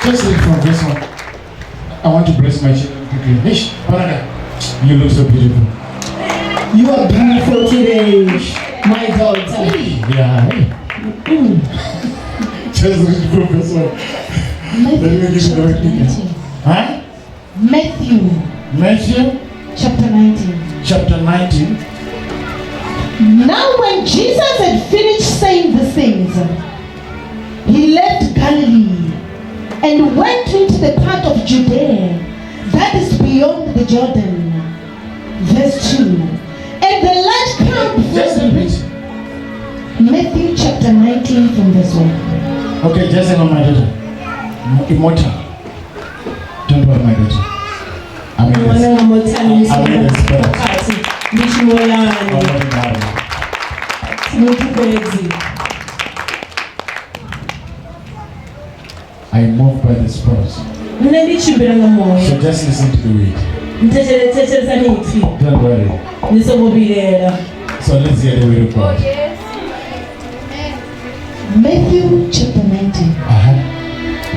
Just read from this one. I want to bless my children quickly. Ish, Parada, you look so beautiful. You are beautiful today, my daughter. Yeah. Just read from this one. Let me give you the right thing. Huh? Matthew chapter 19. Chapter 19. Now when Jesus had finished saying these things, he left Galilee and went into the part of Judea that is beyond the Jordan. Verse 2. And the large crowd Just repeat. Matthew chapter 19 from verse 1. Okay, just hang on, my daughter. Immortal. Don't worry, my daughter. I mean this better. I am moved by the Spirit. So just listen to the word. Don't worry. So let's hear the word of God. Matthew chapter 19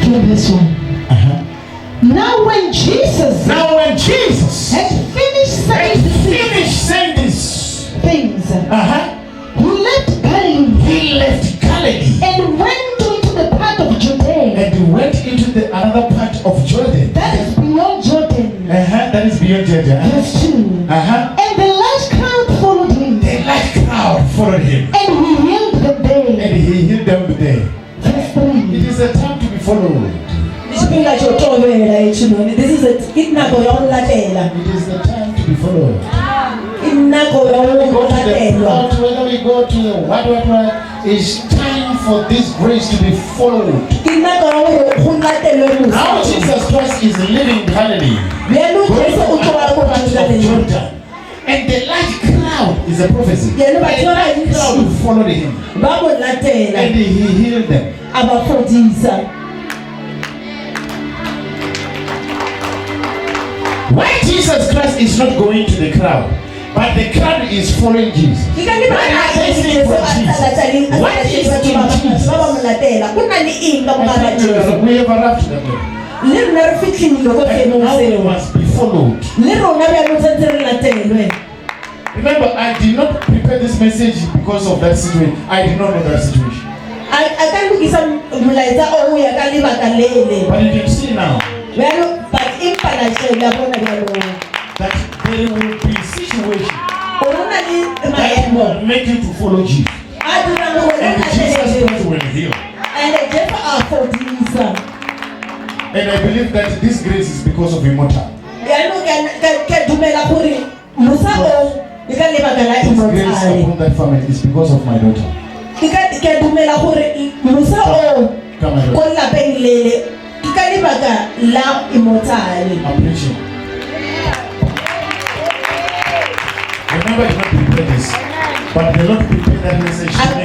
from verse 1. Now when Jesus had finished saying these things, he left Galilee and went into the part of Judea. And he went into the another part of Jordan. That is beyond Jordan. That is beyond Jordan. Verse 2. And the large crowd followed him. The large crowd followed him. And he healed them there. And he healed them there. Verse 3. It is a time to be followed. This is a It is the time to be followed. Whether we go to the what, it's time for this grace to be followed. Now Jesus Christ is living in Galilee, Jordan, and the large crowd is a prophecy. The large crowd followed him, and he healed them. Why Jesus Christ is not going to the crowd, but the crowd is following Jesus? What is in Jesus? We have arrived to the point. And now we must be followed. Remember, I did not prepare this message because of that situation. I did not know that situation. But you can see now that there will be situation that will make you to follow Jesus. And Jesus Christ will heal. And I believe that this grace is because of immortal. This grace upon that family is because of my daughter. Come on, I'm preaching. Remember, I did not prepare this, but the Lord prepared that message to me.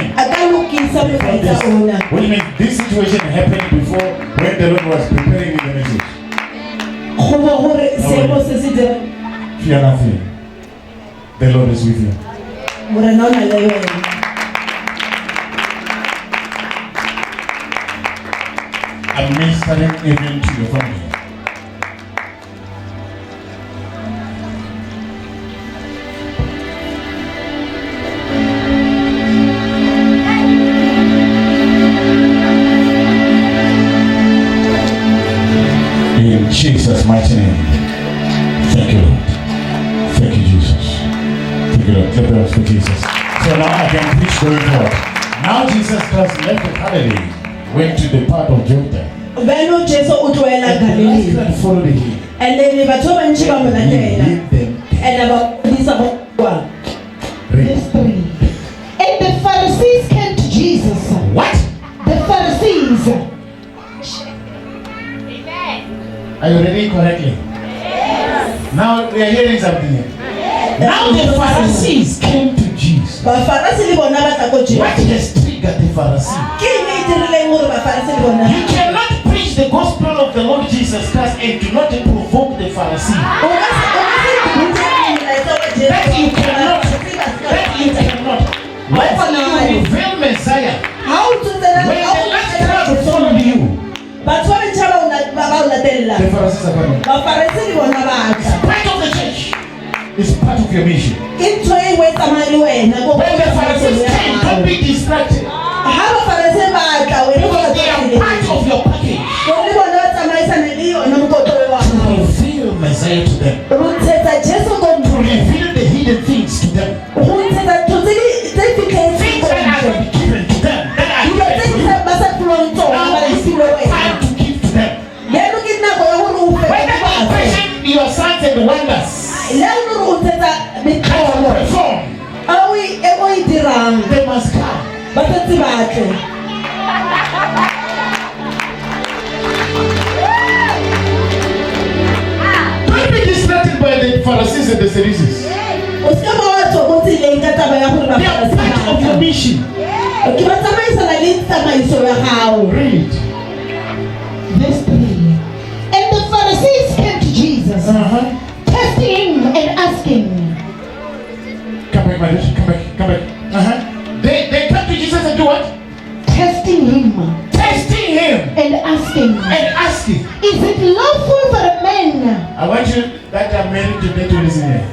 What do you mean? This situation happened before when the Lord was preparing me the message. Fear nothing. The Lord is with you. I'm ministering even to your family. In Jesus' mighty name. Thank you, Lord. Thank you, Jesus. Thank you, Lord. Clap your hands for Jesus. So now I can preach going forward. Now Jesus Christ left the Galilee, went to the part of Jordan. And the last crowd followed him. And he healed them. Verse 3. And the Pharisees came to Jesus. What? The Pharisees. Are you reading correctly? Yes. Now we are hearing something here. Yes. Now the Pharisees came to Jesus. What has triggered the Pharisee? You cannot preach the gospel of the Lord Jesus Christ and do not provoke the Pharisee. That you cannot. What you reveal Messiah? When the last crowd followed you, The Pharisees are coming. Bafarisi ni bona batla. Part of the church is part of your mission. Into ewe tsamaya wena go When the Pharisees came, don't be distracted. ha bafarisi batla wena go They are part of your package. go le bona tsamaisa ne le yona mokotlo wa To reveal Messiah to them. ruthetsa Jesu go To reveal the hidden things to them. ruthetsa tutsi tse fitlhetse Things that are already given to them. That are dilo tse given to di them. ba sa tlong tsona Now ba is isile wena time to give to them. leno ke nako ya gore o fe When they confession your signs and wonders le o re o tsetsa and metlholo perform, a o e dirang they must come. ba tsetse batle Don't be distracted by the Pharisees and the Sadducees. o se ka wa tswa mo tseleng ka taba ya gore ba They are part of your mission. ke ba tsamaisana le tsamaiso ya gago Read. verse 3 and the Pharisees came to Jesus testing him and asking Come back, my daughter. Come back. They come to Jesus and do what? testing him Testing him and asking and asking. is it lawful for a man I want you that are married today to listen here.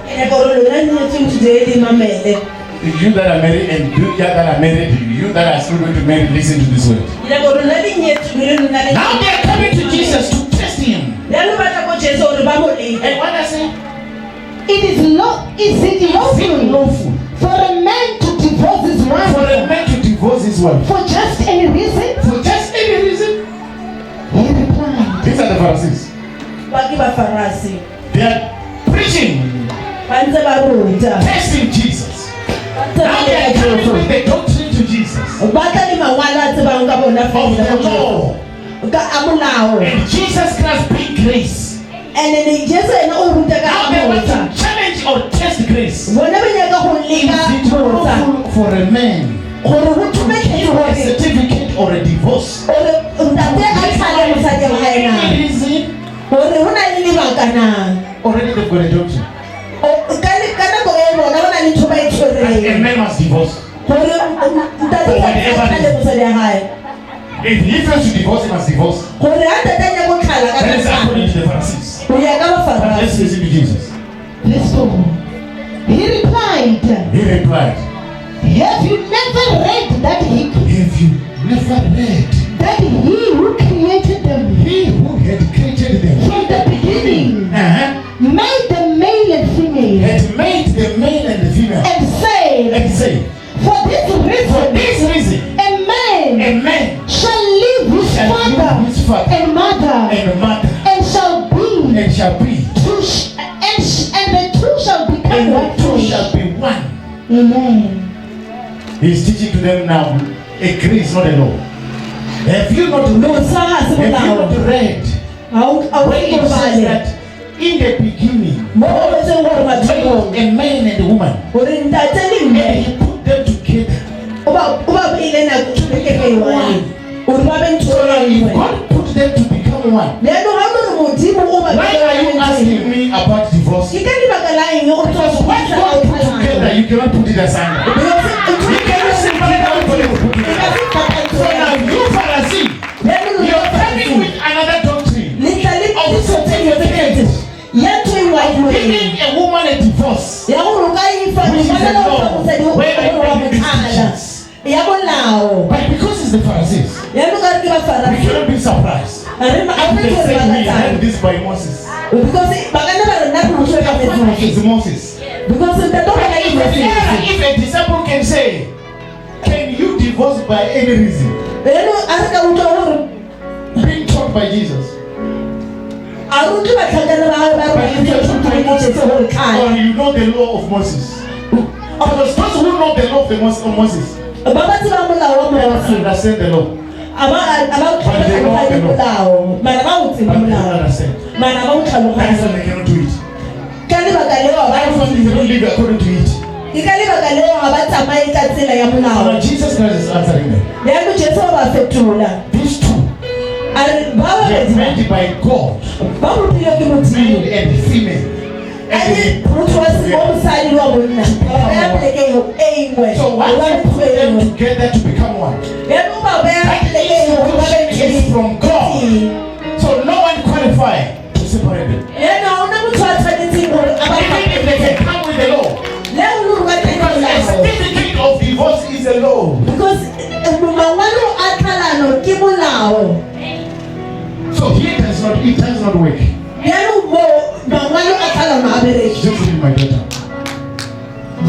ene go re lona ne tse today di mamele You that are married and you that are married, you that are still going to marry, listen to this word. ene go re lona di nyetso le lona le Now they are coming to Jesus to test him. ya lo batla go Jesu gore ba mo le And what I say? is it lawful Lawful for a man to divorce his wife for a man to divorce his wife for just any reason? for just any reason. He replied, These are the Pharisees. Baki ba Farasi, They are preaching, ba ntse ba ruta, testing Jesus. ba ntse ba Now they are ruta coming Jesu. with the doctrine to Jesus Ba tla di mangwalo a tsebang ka bona of fela the go law. ka amolao. And Jesus Christ bring grace. Ene ni Jesu ena o ruta ka Now they want amolao. to challenge or test grace. Bona ba nyaka go Is leka it ruta. lawful for a man Gore go to tumeke give a gore certificate or a divorce? gore ntate a tshale mosadi wa hae na. Any reason? Gore ho na le lebaka na. Already they've got a doctrine. O ka nako e bona ba na le ntho ba e And a tshwereng. man must divorce. Gore ntate a tshale mosadi wa hae. If he fails to divorce, he must divorce. Gore ha ntate a nyaka go tlhala ka That is according tsana. to the Pharisees. Ho ya ka ba But let's Farasi. listen to Jesus. Verse 4. He replied, He replied, have you never read that he have you never read who created them he who had created them from the beginning made them male and female had made the male and the female and said, and say, for this for reason this reason a man shall leave his leave father his father and mother and mother and shall be and shall be and the two shall become and one the two flesh. shall be one. Amen. He's teaching to them now, a grace, not a law. Have you not read when it says that in the beginning a man and a woman and he put them together? So if God put them to become one, why are you asking me about divorce? Because what God put together, you cannot put it aside. You cannot separate out what you put together. So now you Pharisee, you're coming with another doctrine of certificate, giving a woman a divorce, which is a law. Where are you making these teachings? But because it's the Pharisees, we cannot be surprised. If they say we heard this by Moses. It's Moses. If a disciple can say, can you divorce by any reason? Being taught by Jesus. But if you are taught by Moses, or you know the law of Moses. Because those who know the law of Moses, they understand the law. But they don't understand. That's why they cannot do it. That's why they cannot live according to it. Now Jesus Christ is answering them. These two, they are made by God, male and female. And so what you put them together to become one? That is from God. So no one So here it does not work. Just read my daughter.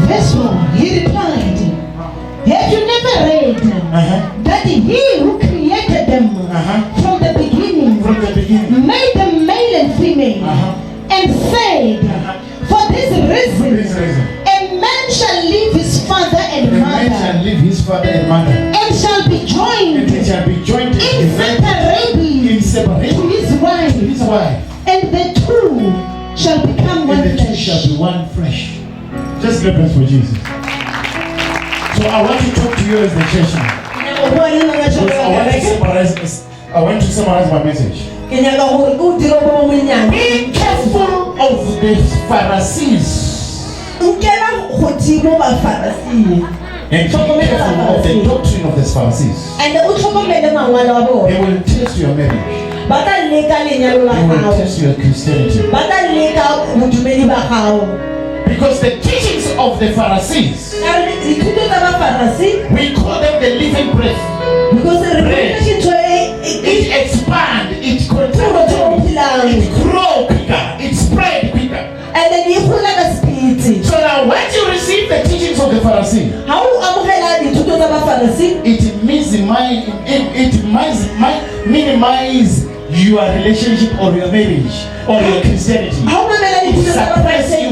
Verse 4, he replied, have you never read that he who created them from the beginning made them male and female and said, for this reason, a man shall leave his father and mother and shall be joined inseparably to his wife, and the two shall become one flesh. Just clap hands for Jesus. So I want to talk to you as the church now. I want to summarize my message. Be careful of the Pharisees. And be careful of the doctrine of the Pharisees. They will test your marriage. They will test your Christianity. Because the teachings of the Pharisees, we call them the living breath. It expands, it grows quicker, it spreads quicker. So now when you receive the teachings of the Pharisees, it minimizes your relationship or your marriage or your Christianity. It suppresses you.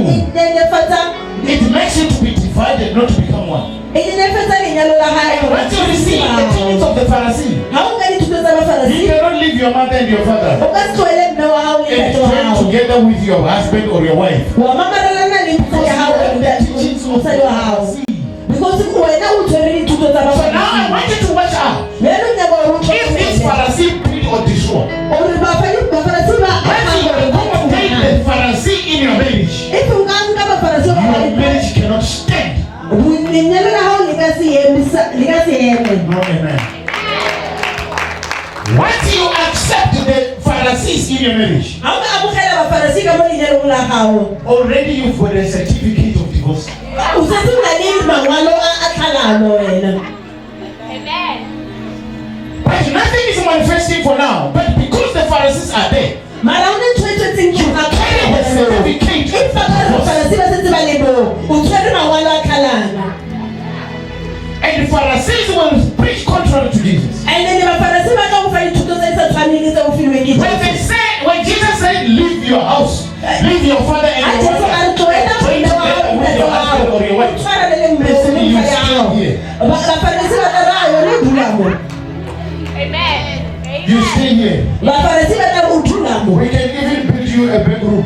It makes you to be divided, not to become one. And once you receive the teachings of the Pharisees, you cannot leave your mother and your father and join together with your husband or your wife. Because the teachings of the Pharisees. So now I want you to watch out. If this Pharisee build or destroy, when you accommodate the Pharisee in your marriage, your marriage cannot stand. No, amen. Once you accept the Pharisees in your marriage, already you've got a certificate of divorce. Amen. But nothing is manifesting for now. But because the Pharisees are there, you carry the certificate of divorce. And the Pharisees will preach contrary to Jesus. When Jesus said, leave your house, leave your father and your mother, and join together with your husband or your wife, they said, you stay here. Amen. You stay here. We can even build you a bedroom.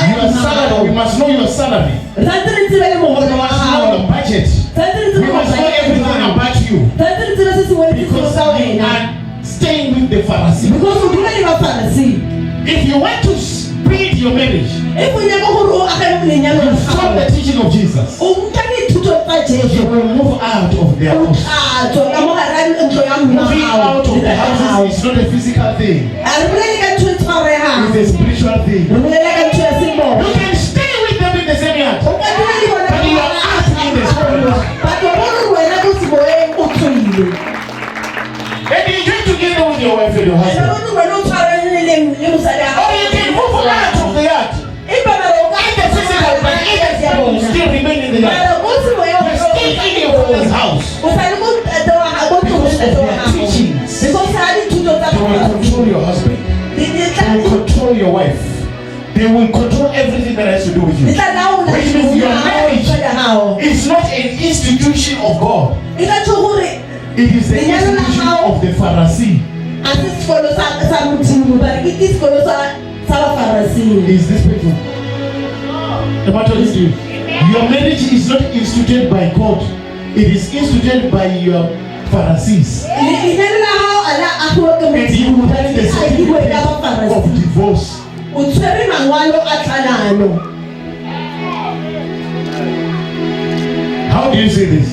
Your salary, we must know your salary. We must know your budget. We must know everything about you. Because you are staying with the Pharisee. If you want to build your marriage, you follow the teaching of Jesus, you will move out of their house. Moving out of the house is not a physical thing. It's a spiritual thing. You can stay with them in the same yard, but you are out in the spirit. And you join together with your wife and your husband. Or you can move out of the yard. In the physical, but in the spirit, you still remain in the yard. You're still in your father's house. Because of their teachings, they will control your husband. They will control your wife. They will control everything that has to do with you. Which means your marriage is not an institution of God. It is the institution of the Pharisee. Is this people? The matter is you. Your marriage is not instituted by God. It is instituted by your Pharisees. And you carry the certificate of divorce. How do you say this?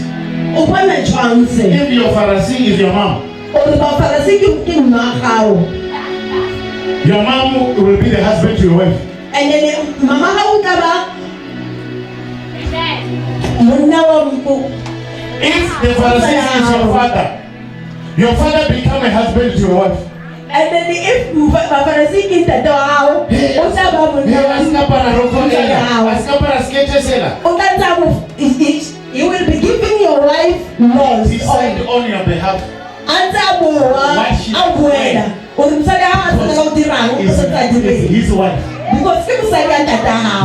If your Pharisee is your mom, your mom will be the husband to your wife. And then if the Pharisee is your father, Your father become a husband to your wife. And then if Pharisee is the door, you will be giving your wife laws. He signed on your behalf. His wife. Because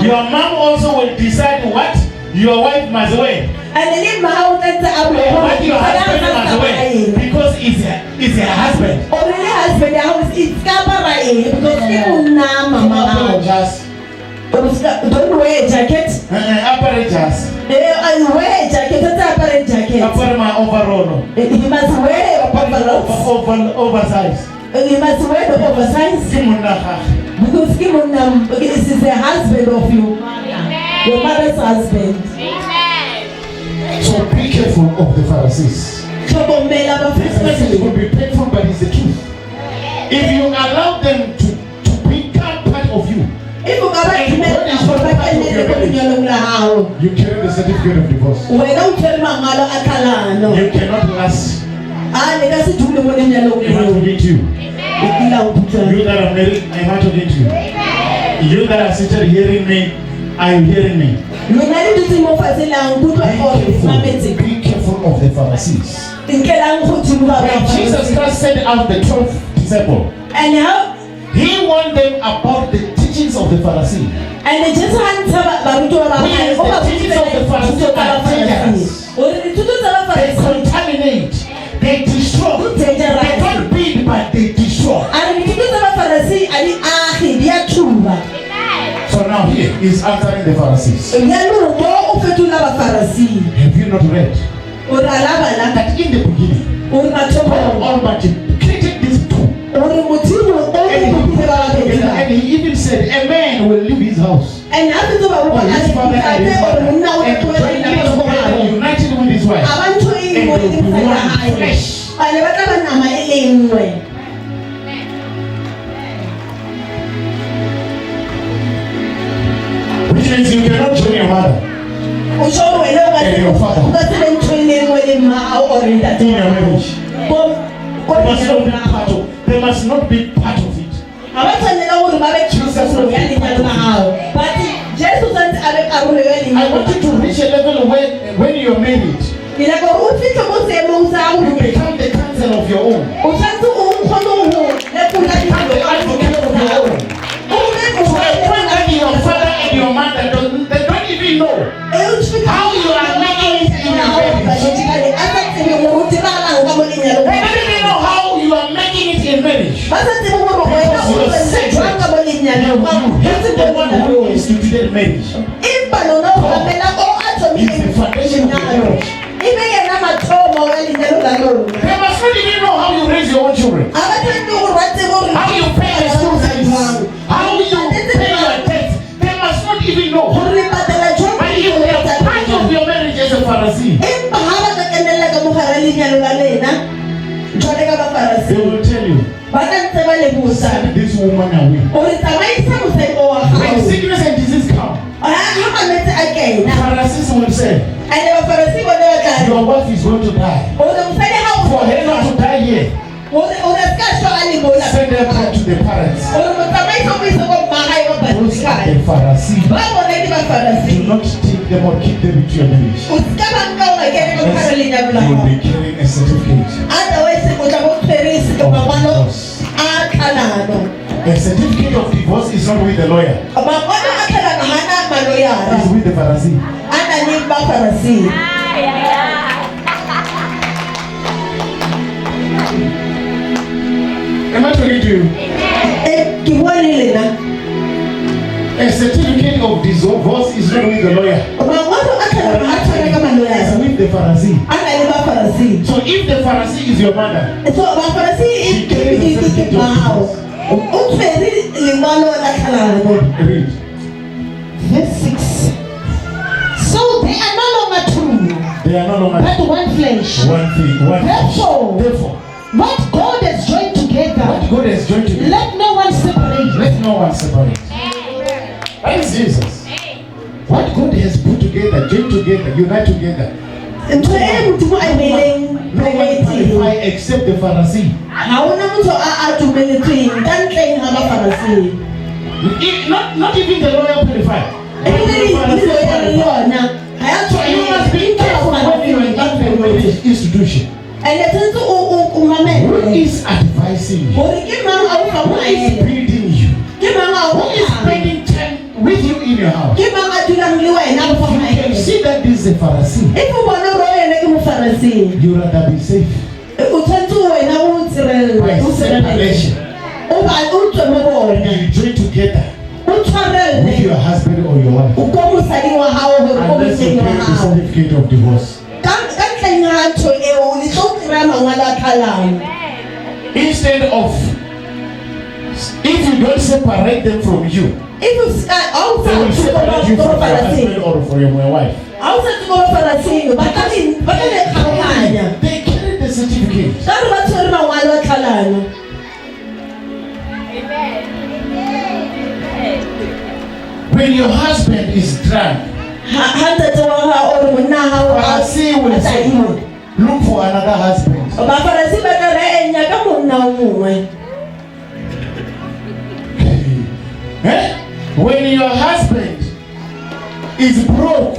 your mom also will decide what your wife must wear. And then what your husband must wear. Because it's her husband. Don't wear a jacket. Apparatus. Wear a jacket. Overall. He must wear oversized. He must wear the oversized. Because this is the husband of you. Your mother's husband. So be careful of the Pharisees. This message will be painful, but it's the truth. If you allow them to become part of you, you carry the certificate of divorce. You cannot last. I want to meet you. You that are married, I want to meet you. You that are seated hearing me, are you hearing me? Be careful of the Pharisees. When Jesus Christ sent out the 12 disciples, he warned them about the teachings of the Pharisees. And the teachings of the Pharisees are dangerous. They contaminate, they destroy. They don't build, but they destroy. So now here is answering the Pharisees. Have you not read that in the beginning, God Almighty created these two, and he even said a man will leave his house or his father and his mother and join together, united with his wife, and they will be one flesh. Which means you cannot join your mother and your father in your marriage. They must not be part of it. I want you to reach a level where when you are married, you become the counsel of your own. You become the advocate of your own. To a point that your father and your mother they don't even know how you are making it in your marriage. They don't even know how you are making it in marriage. Because you are sacred. You hate the one who instituted marriage. God is the foundation of the marriage. They must not even know how you raise your own children, how you pay the school fees, how you pay your debts. They must not even know. But if they are part of your marriage as a Pharisee, they will tell you, send this woman away. When sickness and disease come, Pharisees will say, your wife is going to die. For her not to die here, send her back to the parents. Those are the Pharisees. Do not take them or keep them into your marriage. You will be carrying a certificate of divorce. A certificate of divorce is not with the lawyer. It's with the Pharisee. Am I talking to you? A certificate of divorce is not with the lawyer. It's with the Pharisee. So if the Pharisee is your mother, she carries the certificate of divorce. Read. Verse 6. So they are no longer two, They are no longer but one flesh. one thing. Therefore, what God has joined together, let no one separate. Let no one separate. That is Jesus. What God has put together, joined together, unite together, ntho e modimo a beileng qualify except the Pharisee. ha ona motho a dumeletsweng ka ntleng ha ba Pharisee. Not even the lawyer qualified. You must be careful when you enter the institution. Who is advising you? Who is building you? Who is spending time with you in your house? You can see that this is a Pharisee. You rather be safe. By separation. You join together with your husband or your wife. Unless you get the certificate of divorce. Instead of, if you don't separate them from you, they will separate you from your husband or from your wife. They carry the certificate. When your husband is drunk, Pharisee will say, look for another husband. When your husband is broke,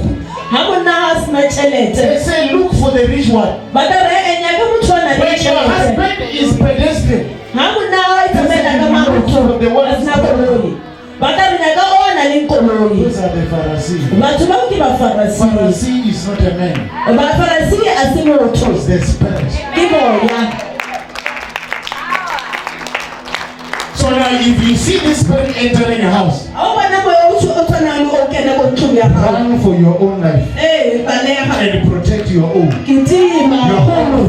they say look for the rich one. When your husband is pedestrian, look for the one who's broke. Those are the Pharisees. Pharisee is not a man. It's the spirit. So now if you see this spirit entering your house, run for your own life and protect your own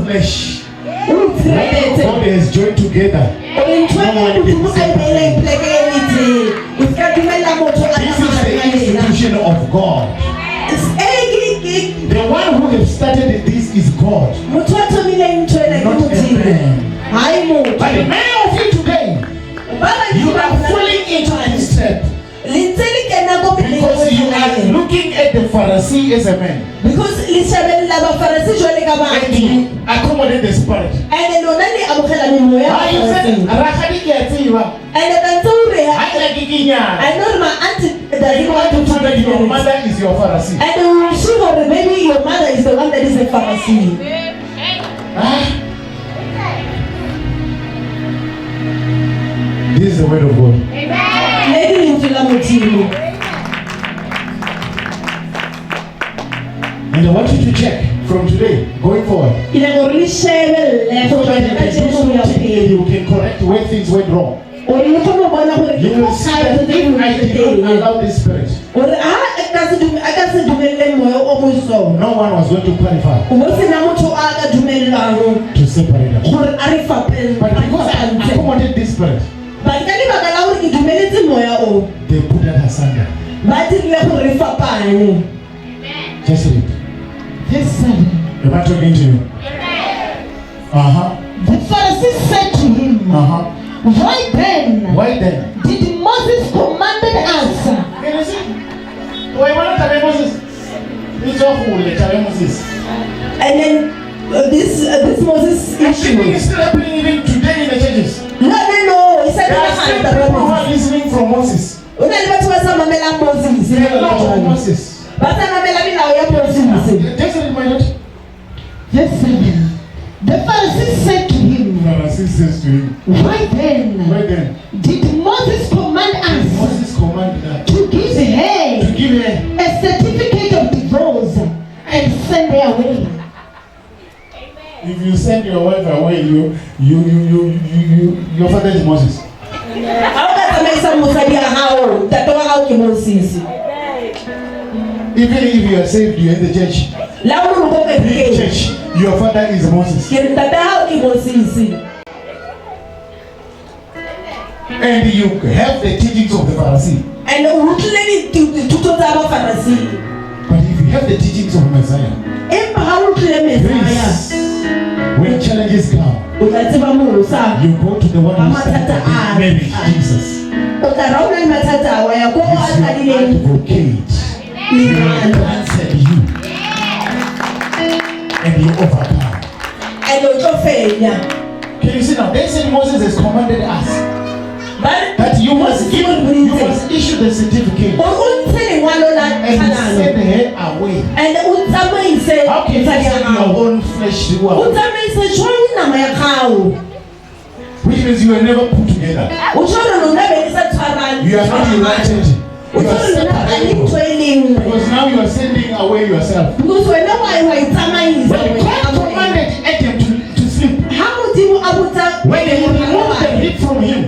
flesh. What God has joined together, no one can separate. This is the institution of God. The one who has started this is God, not a man. But many of you today, you are falling into this trap because you are looking at the Pharisee as a man. Because And you accommodate the spirit. I know my auntie You want to find that your mother is your Pharisee. And she or maybe your mother is the one that is a Pharisee. This is the word of God. And I want you to check from today going forward. So that you can correct where things went wrong. You will see that if I did not allow this spirit, no one was going to qualify to separate them. But because I accommodated this spirit, they put that asunder. Just read. Verse 7. Am I talking to you? The Pharisees said to him, Why then did Moses commanded us? Can you see? Why want to tell Moses? It's awful. Moses. And then this Moses issue is still happening even today in the churches. No. He said there are still people who are listening from Moses. They love Moses. Just read my note. Verse 7. The Pharisees said to him, Why then did Moses command us to give her a certificate of divorce and send her away? If you send your wife away, your father is Moses. Even if you are saved, you are in the church. Big church. Your father is Moses. And you have the teachings of the Pharisee. But if you have the teachings of Messiah, please, when challenges come, you go to the one who started maybe Jesus. He's your advocate. He will answer you. you overcome. And o tlo fenya. Can you see now? They said Moses has commanded us that you must issue the certificate and send her away. And How can you send your own flesh to her? Which means you are never put together. You are not united. You are separated. Because now you are sending away yourself. When God commanded Adam to sleep, when he removed the rib from him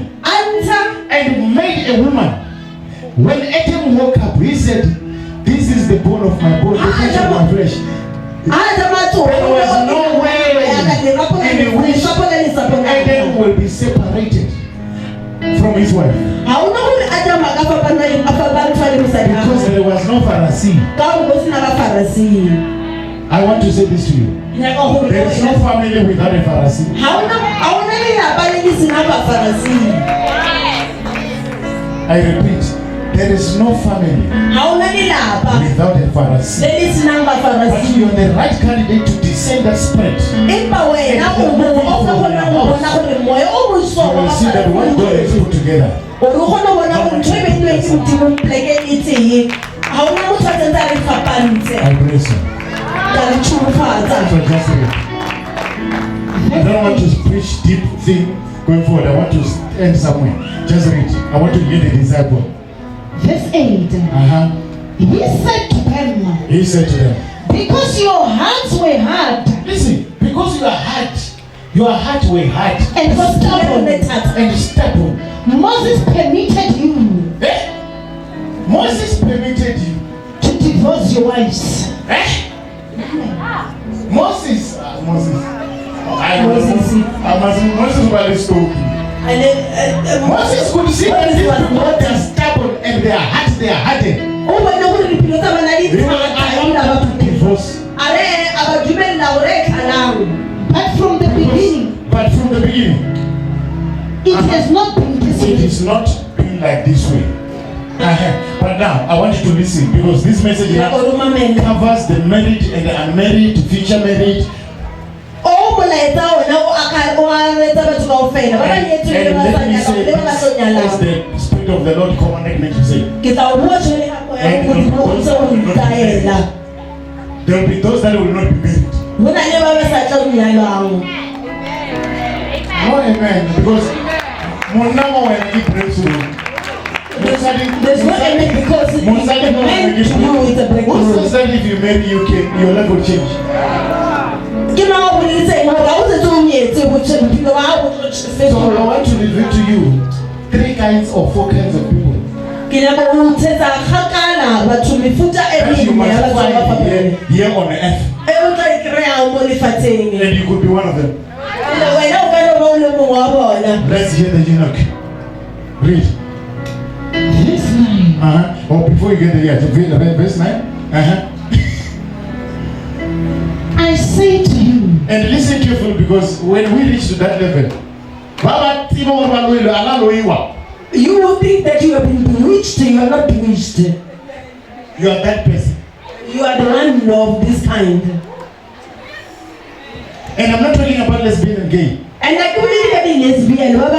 and made a woman, when Adam woke up, he said, "This is the bone of my bone, the flesh of my flesh." There was no way in which Adam will be separated from his wife. Because there was no Pharisee. I want to say this to you. There is no family without a Pharisee. I repeat, there is no family without a Pharisee. But you are the right candidate to descend that spirit. You will see that what God has put together. I bless you. I don't want to preach deep thing going forward. I want to end somewhere. Just read. I want to hear the disciple. Verse 8. He said to them, because your hearts were hard. Listen, because your heart were hard and stubborn. Moses permitted you. Moses permitted you to divorce your wives. Moses could see that these people are stubborn and they are hardened. I want to divorce. But from the beginning, it has not been this way. It is not been like this way. But now I want you to listen, because this message covers the married and the unmarried, future married. And let me say this, as the Spirit of the Lord commanded me to say. There will be those that will not be married. Oh, amen. Because Monama when he breaks through. There's no amen because it's meant to do with a breakthrough. Who says that if you marry, your life will change? So I want to reveal to you 3 kinds or 4 kinds of people that you must find here on earth. And you could be one of them. Let's hear the eunuch. Read. Verse 9. Or before you get there, verse 9. I say to you. And listen carefully, because when we reach to that level, you will think that you have been bewitched. You are not bewitched. You are that person. You are the one of this kind. And I'm not talking about lesbian and gay. And I don't really get lesbian. I'm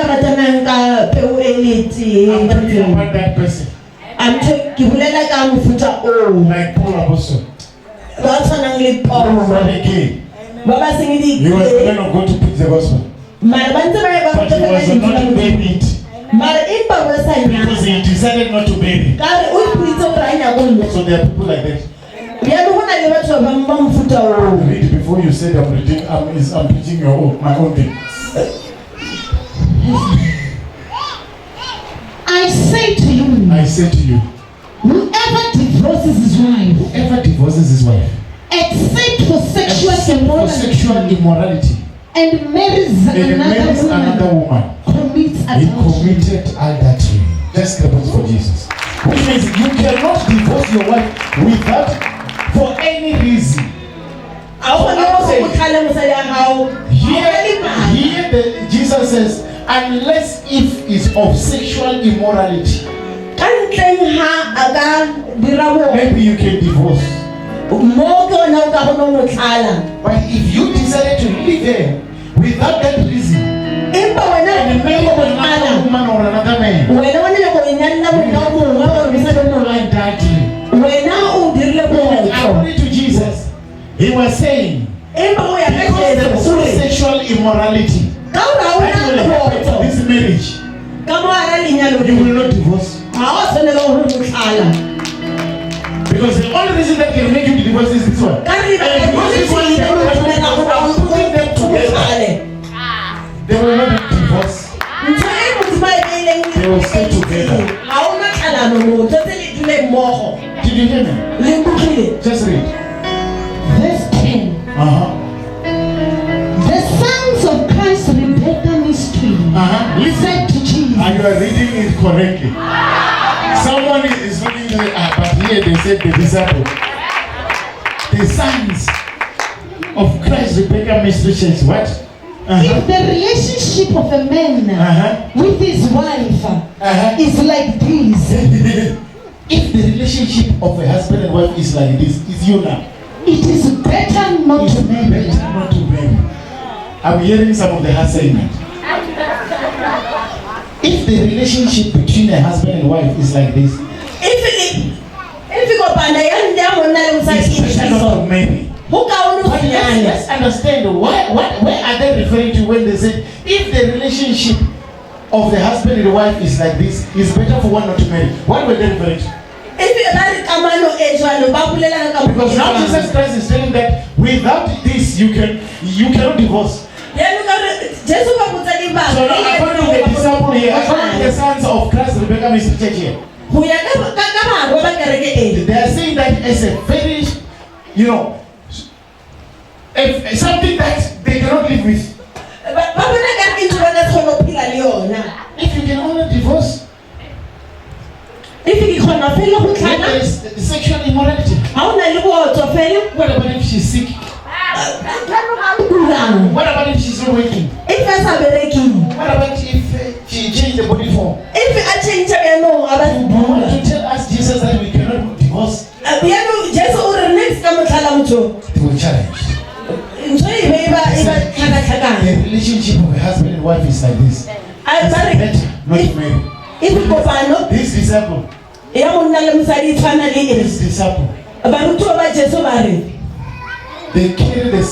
talking about that person. I'm talking like Paul Apostle. Gay. He was the man of God to preach the gospel. But he was not to baby it. Because he decided not to baby. So there are people like that. Read before you said I'm preaching my own thing. I say to you, whoever divorces his wife, except for sexual immorality, and marries another woman, he committed adultery. Just clap for Jesus. Which means you cannot divorce your wife without, for any reason. Here Jesus says, unless if it's of sexual immorality, maybe you can divorce. But if you decided to live there without that reason, and marry another woman or another man, according to Jesus, he was saying, because there was sexual immorality, this marriage, you will not divorce. Because the only reason that can make you divorce is this one. And because this one, putting them together, they will not divorce. They will stay together. Did you hear me? Just read. Verse 10. The sons of Christ Rebecca mystery said to Jesus. And you are reading it correctly. Someone is reading the but here they said the disciples. The sons of Christ Rebecca mystery church. What? If the relationship of a man with his wife is like this, if the relationship of a husband and wife is like this, it's you now. It is better not to marry. Better not to marry. I'm hearing some of the heart saying that. If the relationship between a husband and wife is like this, it's better not to marry. But let's understand where are they referring to when they say if the relationship of the husband and the wife is like this, it's better for one not to marry. What were they referring to? Because now Jesus Christ is telling that without this you cannot divorce. So now according to the disciple here, according to the sons of Christ Rebecca Mystery Church here, they are saying that as a very, something that they cannot live with. If you can only divorce, there is sexual immorality. What about if she's sick? What about if she's not working? What about if she changed the body form? You want to tell us, Jesus, that we cannot divorce? They will challenge. The relationship of a husband and wife is like this. It's better not to marry. This disciple. They carry the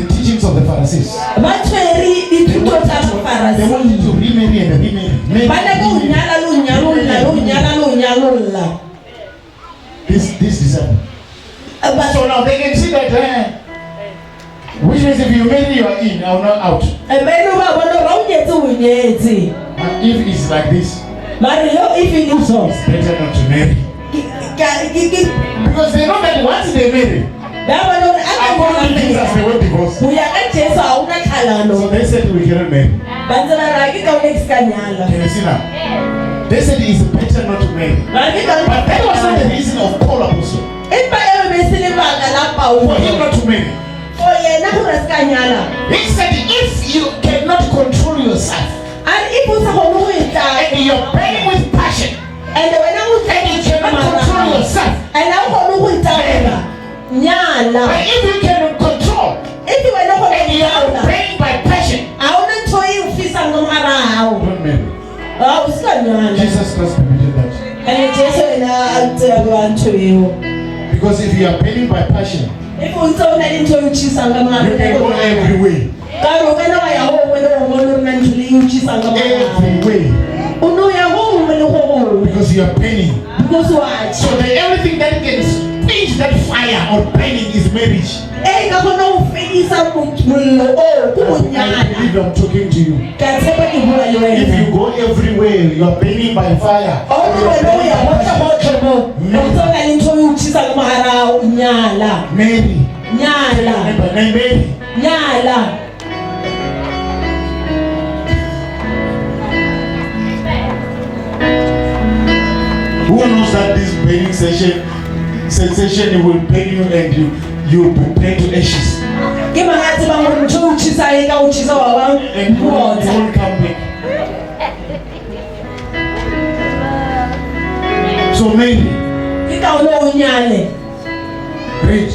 teachings of the Pharisees. They want you to remarry and remarry. This disciple. So now they can see that which means if you marry, you are in, or not out. If it's like this, it's better not to marry. Because they know that once they marry, according to Jesus, they won't divorce. So they said we cannot marry. Can you see now? They said it's better not to marry. But that was not the reason of Paul Apostle. For him not to marry. He said if you cannot control yourself, and you're burning with passion, and you cannot control yourself, but if you can control, and you are burning by passion, don't marry. Jesus Christ permitted that. Because if you are burning by passion, you can go every way. Because you are painting. So the only thing that can speed that fire or painting is marriage. I believe I'm talking to you. If you go everywhere, you are burning by fire. Mary. Who knows that this burning sensation will pain you and you will turn to ashes? And you won't come back. So Mary, read.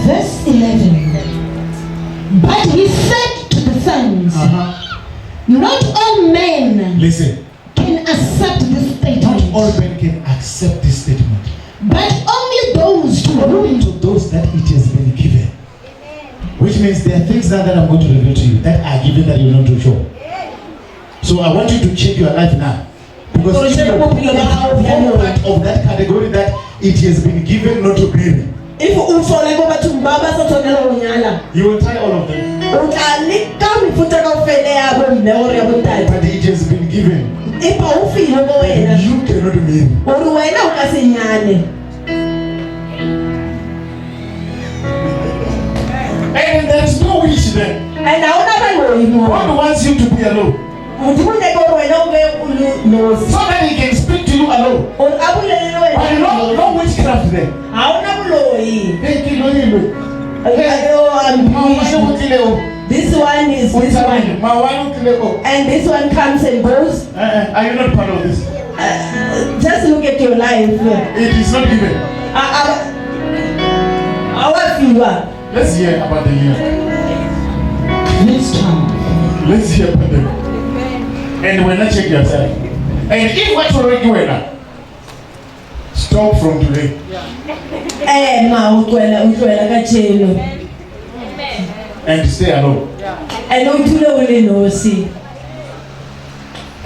Verse 11. But he said to the sons, not all men Listen. can accept this Not statement, all men can accept this statement. but only those to Only whom to those that it has been given. Which means there are things now that I'm going to reveal to you that are given that you're not too sure. So I want you to check your life now. Because if you are part of that category that it has been given not to be, if you will try all of them. But it has been given. You cannot be. And there is no wish there. God wants you to be alone. So that he can speak to you alone. But no witchcraft there. This one is this one. And this one comes and goes. Are you not part of this? Just look at your life. It is not given. Let's hear about the year. Next time. Let's hear about them. And when I check yourself. And if what you're already doing now, stop from today. And stay alone.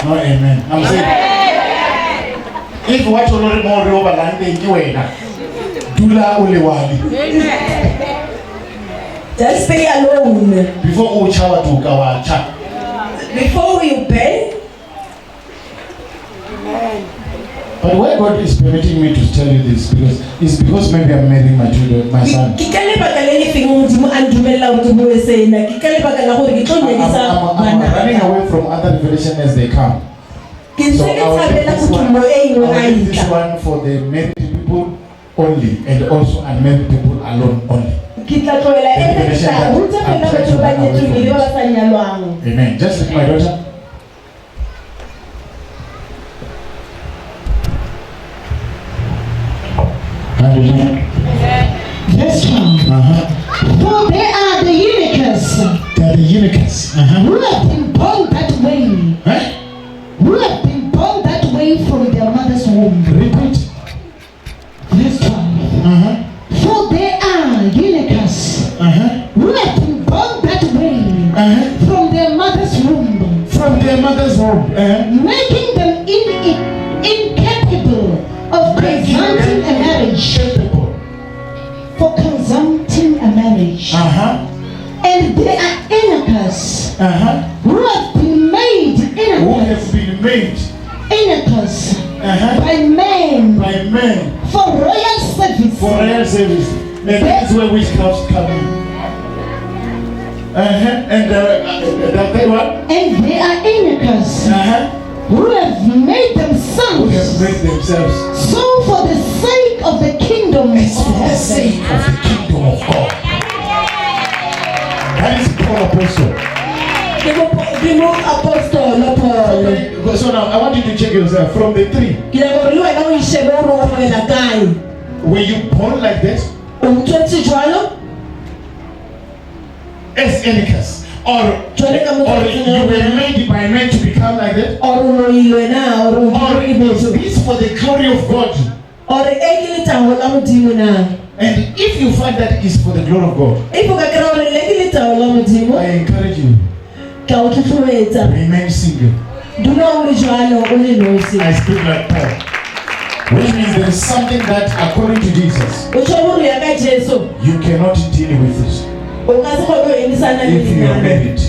No, amen. I'm saying, if what you're already more over than they do now, just stay alone. Before we shower to Kawacha. Before you pay. But why God is permitting me to tell you this? Because maybe I'm marrying my children, my son. I'm running away from other revelation as they come. So I'll leave this one for the married people only, and also unmarried people alone only. Amen. Just like my daughter. Yes, for they are the eunuchs. They are the eunuchs. Who have been born that way. Who have been born that way from their mother's womb. Repeat. Yes, for they are eunuchs. Who have been born that way from their mother's womb. From their mother's womb. Making them incapable of consumming a marriage. For consumming a marriage. And they are eunuchs who have been made eunuchs by men for royal service. And that is where witchcraft come in. And the third one? And they are eunuchs who have made themselves. So for the sake of the kingdom of God. That is Paul Apostle. So now I want you to check yourself from the three. Were you born like that? As eunuchs? Or you were made by men to become like that? Or is this for the glory of God? And if you find that it is for the glory of God, I encourage you, remain single. I speak like Paul, which means there is something that according to Jesus, you cannot deal with it if you are married.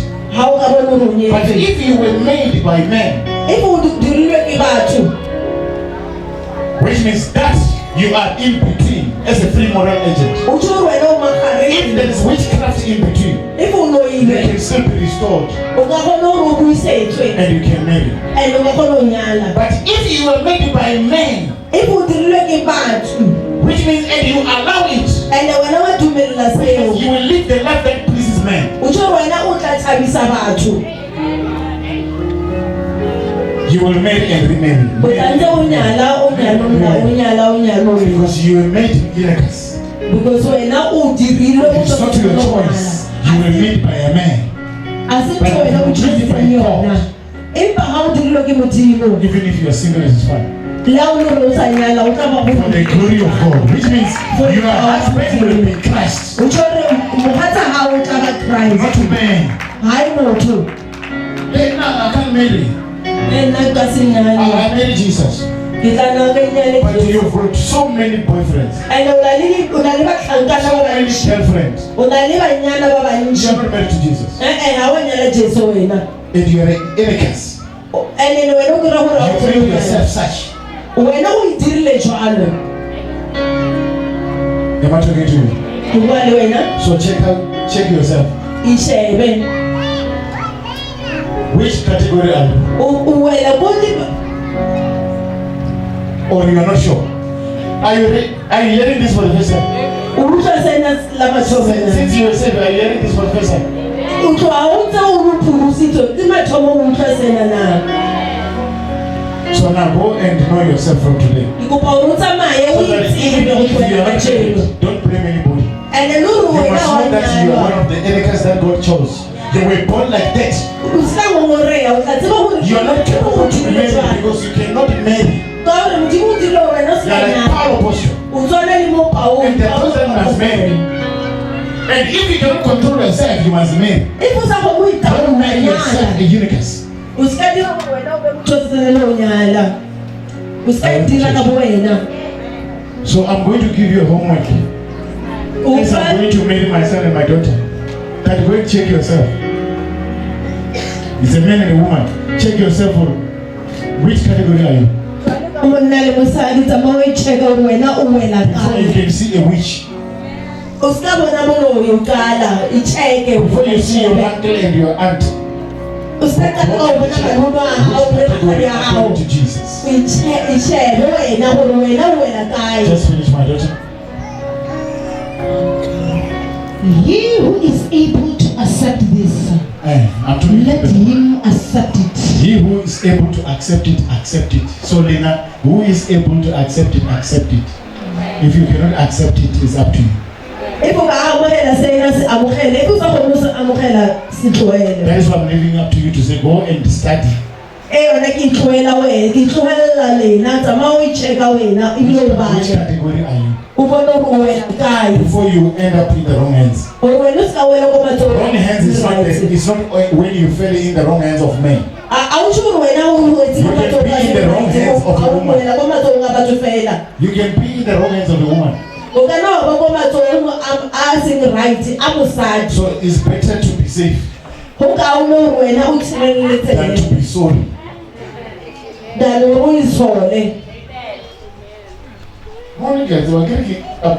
But if you were made by men, which means that you are in between as a free moral agent. If there is witchcraft in between, you can still be restored and you can marry. But if you were made by men, which means and you allow it, you will live the life that pleases men. You will marry and remarry. Because you were made eunuchs. Because wena o dirile It's not your choice. You were made by a man. Asitho wena o dirile yona. Empa ha o dirile ke Modimo. Even if you are single, it's fine. La o no sa nyala o tla ba go For the glory of God, which means your husband will be Christ. o tshwere mohatsa ha o tla ba Christ. Not man. Hayi motho. Hey, no, I can't marry. Nna ka se nyale. I marry Jesus. Ke tla na ka nyale. But you've got so many boyfriends. And o na le batlhankana So ba many bantši. girlfriends. O na le banyana ba You bantši. are not married to Jesus. Ha wa nyala Jesu wena. And you are an incas. And wena o kira gore You make yourself such. wena o idirile jalo. Am I talking to you? Ke bua le wena So check yourself. ishebe. Which category are you? O wela bo Or you are not sure? Are you hearing this for the first time? o utlwa sena la mathomo. Since you were saved, are you hearing this for the first time? O tloa o ntse o ruphurusitswe ke mathomo o utlwa sena na. So now go and know yourself from today. Ke kopa o tsamaye o So that even itsebe go if you tloela are not matshelo. married, don't blame anybody. And le You gore must wena know that you are one wa of the enemies that God chose. They were born like that. o ska ngoreya o tla tseba gore You are not capable to be married because you cannot marry. ka gore Modimo o dirile wena o You ska are like nyala. Paul Apostle. O tswana le mo paong. And the person must marry. And if you cannot control yourself, you must marry. If o sa go o Don't marry yourself a eunuchus. o ska dira gore wena o be motho o tsenele o nyala. O ska dira ka bo wena. So I'm going to give you a homework. O Yes, I'm going to marry my son and my daughter. That go and check yourself. It's a man and a woman. Check yourself for which category are you? monna le mosadi tsamaya o check-a gore wena o wela Before you kae. can see a witch. O ska bona moloyo kala e check-e Before you see your uncle and your aunt. o ska ka o bona banolo ba hao le rakgadi ya hao. According to Jesus. E shebe wena gore wena o wela kae. Just finish, my daughter. He who is able to accept this, I'm talking let to the him accept it. He who is able to accept it, accept it. So Lena, who is able to accept it, accept it. If you cannot accept it, it's up to you. If o ka amogela sena se amogele, if o sa kgone se amogela se tloele. That is what I'm leaving up to you to say, go and study. Yona ke tloela wena, ke tloela lena, tsamaya o i-check-a wena ebile o Which bala. category are you? O bone gore o wela kae. Before you end up in the wrong hands. Gore wena o ska wela ko matsogong. Wrong hands is not it's not when you fell in the wrong hands of men. A o tsho gore wena o wetse ko You can matsogong be in the wrong hands of a woman. o wela ko matsogong a batho fela. You can be in the wrong hands of a woman. O ka na ba ko matsogong a seng right a mosadi. So it's better to be safe Go ka o no wena o than tshireletsege. to be sorry. Dalo o isole. Morning guys, I'm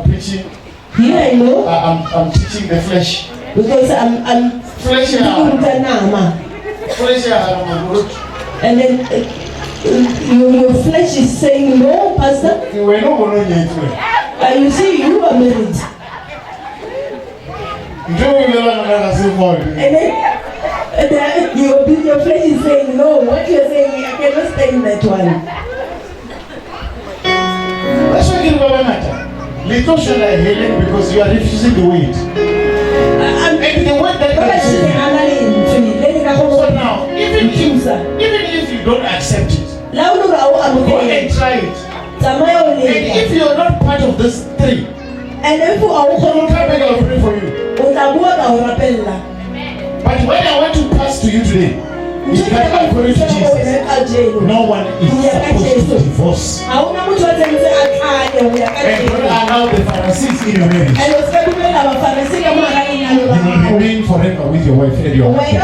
preaching. Here I know I'm teaching the flesh. because I'm Flesh kuruta nama. flesh And then your flesh is saying no, pastor. We're not going to get it. You see, you are married. And then your flesh is saying no. What you're saying, I cannot stay in that one. That's why you matter. Little shall I heal because you are refusing the weight. And the weight that God is saying. So now, even if you don't accept it, go and try it. And if you are not part of this three, and if you are come back, I'll pray for you. But when I want to pass to you today, it's that according to Jesus, no one is supposed to divorce. And don't allow the Pharisees in your marriage. You will remain forever with your wife and your husband.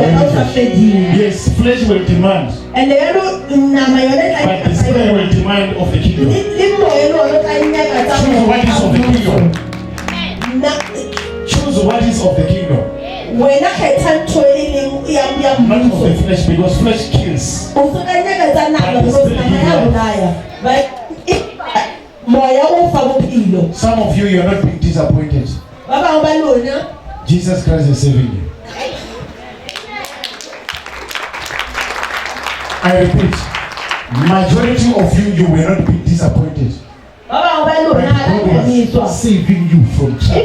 Yes, flesh will demand, but the spirit will demand of the kingdom. Choose what is of the kingdom. Choose what is of the kingdom. Not of the flesh, because flesh kills. Some of you are not being disappointed. Jesus Christ is saving you. I repeat, Majority of you will not be disappointed. But God was saving you from trouble.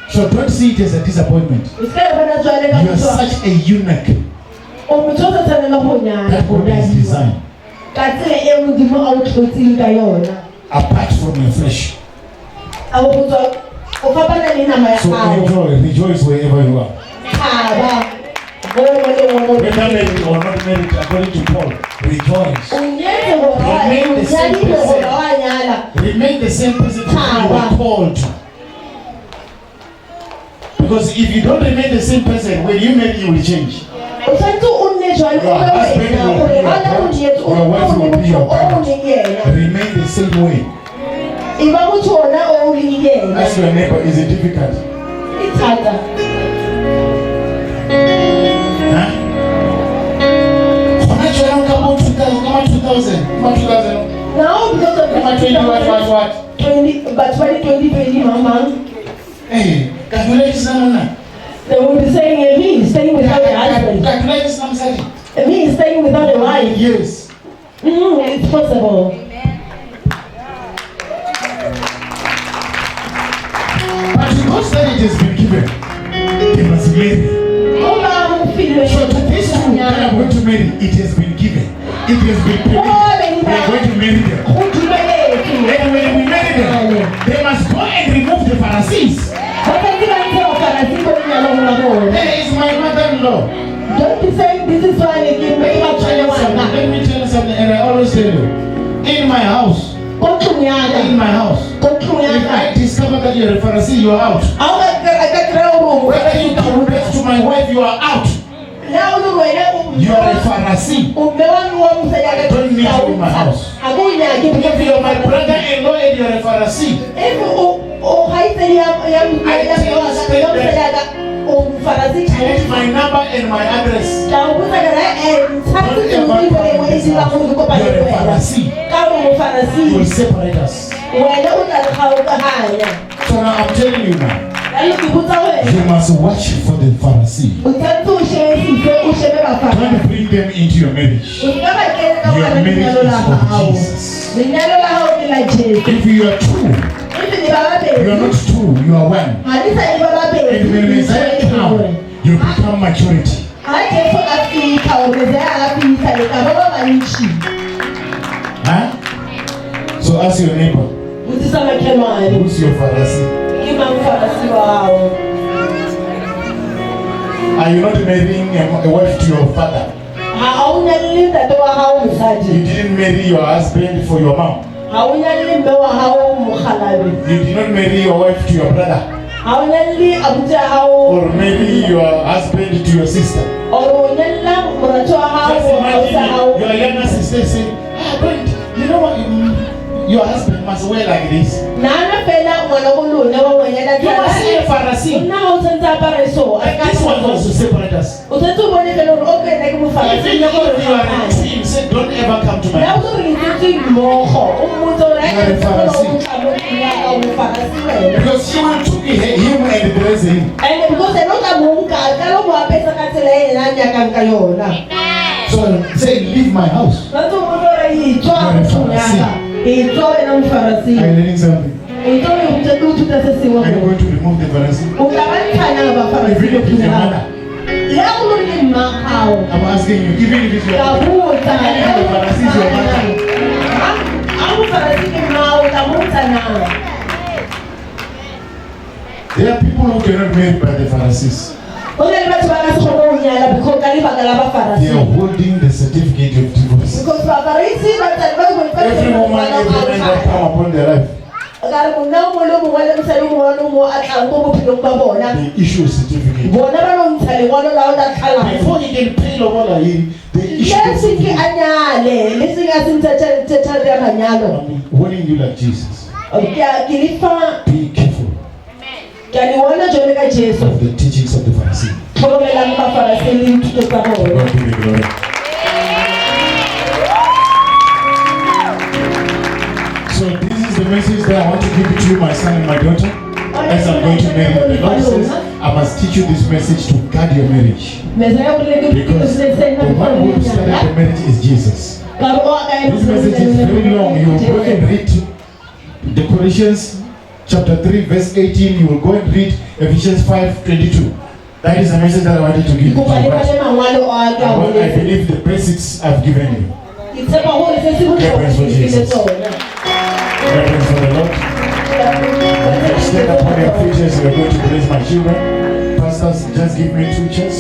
So don't see it as a disappointment. You are such a eunuch that God has designed. Apart from your flesh. So rejoice wherever you are. Whether married or not married, according to Paul, rejoice. Remain the same person you were called to. Because if you don't remain the same person, when you marry, you will change. Your husband will be your wife will be your parent. Remain the same way. Ask your neighbor, is it difficult? It's harder. Come 2000. Now because of what? 20, but 2020, mama. Hey, they will be saying, me staying without a husband. Me staying without a wife. Yes. It's possible. But because that it has been given, they must marry. So to these two that are going to marry, it has been given. It has been permitted. We are going to marry them. And when we marry them, they must go and remove the Pharisees. There is my mother-in-law. Don't be saying this is why they give me Let me tell you something, and I always tell you. In my house, if I discover that you're a Pharisee, you are out. Whether you come back to my wife, you are out. You are a Pharisee. Don't meet you in my house. If you are my brother-in-law and you are a Pharisee, take my number and my address. Don't ever come to this house. You are a Pharisee. You will separate us. So now I'm telling you now. You must watch for the Pharisee. Don't bring them into your marriage. Your marriage is of Jesus. If you are true, you are not two, you are one. And when Messiah comes, you become maturity. Huh? So ask your neighbor, who's your Pharisee? Are you not marrying a wife to your father? You didn't marry your husband for your mom. You did not marry your wife to your brother. Or maybe your husband to your sister. Just imagine your younger sister saying, but you know what? Your husband must wear like this. You must see a Pharisee. This one was to separate us. If you are a team, say don't ever come to my house. Because she will took him and dress him. So say leave my house. You are a Pharisee. Are you learning something? Are you going to remove the Pharisee? Even if it's your mother. I'm asking you, even if it's your mother. The Pharisee is your mother. There are people who cannot be married by the Pharisees. They are holding the certificate of divorce. Every woman, every man that come upon their life, they issue a certificate. Before he can pay Lobola, they issue a certificate. I'm warning you like Jesus. Be careful of the teachings of the Pharisee. God be the glory. So this is the message that I want to give it to you, my son and my daughter. as I'm going to marry you. The Lord says, I must teach you this message to guard your marriage. Because the one who started the marriage is Jesus. This message is very long. You will go and read the Colossians chapter 3 verse 18. You will go and read Ephesians 5:22. That is the message that I wanted to give you. I believe the basics I've given you. Reverence for Jesus. Reverence for the Lord. Stand upon your feet as we are going to bless my children. Pastors, just give me 2 chairs.